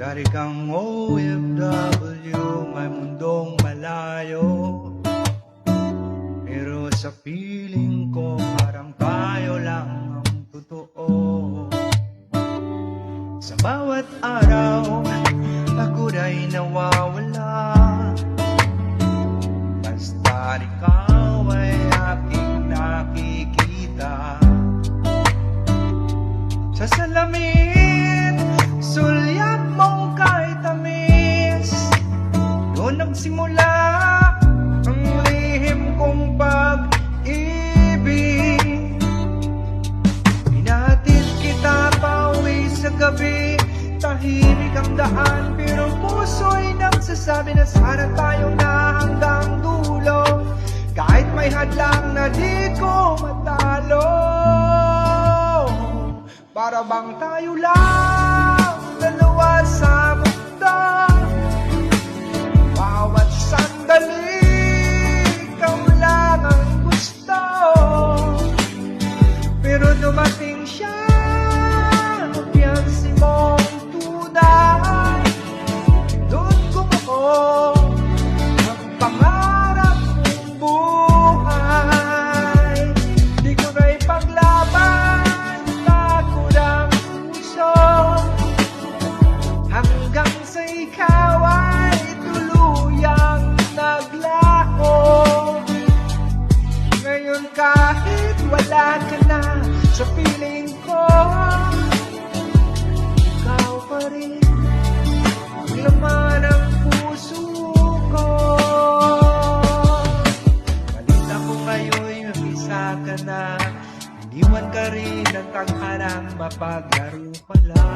Dari kang OFW, may mundong malayo. Pero sa piling ko, parang tayo lang ang totoo. Sa bawat araw, pagod ay nawawala. Basta ikaw ay aking nakikita. Sa salamin, sulyap mong kahit tamis. Doon nagsimula ang lihim kong pag-ibig. Hinatid kita pauwi sa gabi. Tahimik ang daan, pero puso'y nagsasabi na sana tayo na hanggang dulo. Kahit may hadlang na di ko matalo. Para bang tayo lang dalawa sa mundo. Bawat sandali ikaw lang ang gusto. Pero dumating siya, piyansi mong tunay. Doon gumuko ang pangarap mong buhay. Di ko na ipaglaban, takot ang puso. Hanggang sa ikaw ay tuluyang naglako. Ngayon kahit wala ka na sa piling ko, ikaw pa rin ang laman ng puso ko. Balita ko ngayon'y mag-isa ka na. Iniwan ka rin ng tanghalang mapaglaro pala.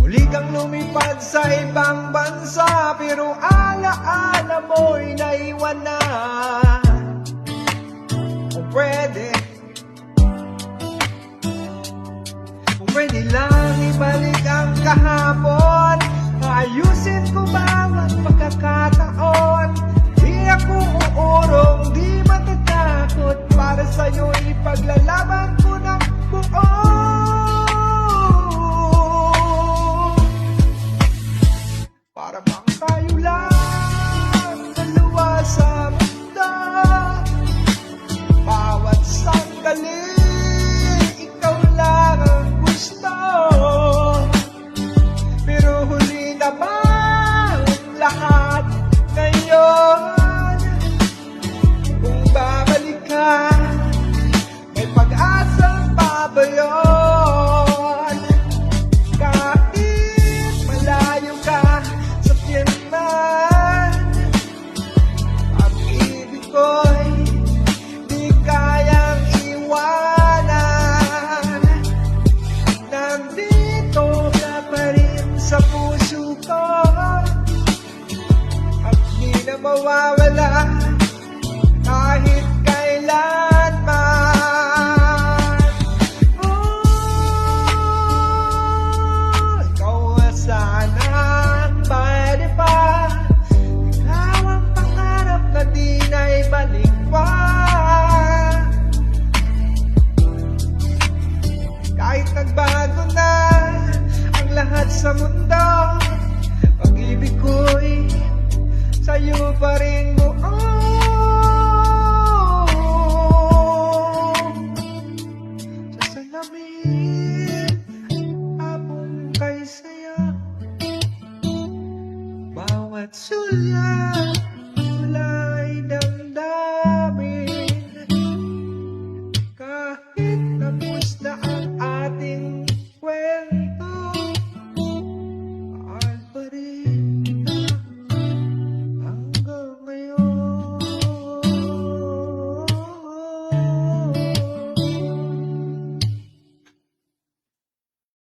Muli kang lumipad sa ibang bansa, pero alaala mo'y naiwan na. Kung pwede lang ibalik ang kahapon. Ayusin ko bawat pagkakataon. Di ako uurong, di matatakot para sa'yo ipaglalaro.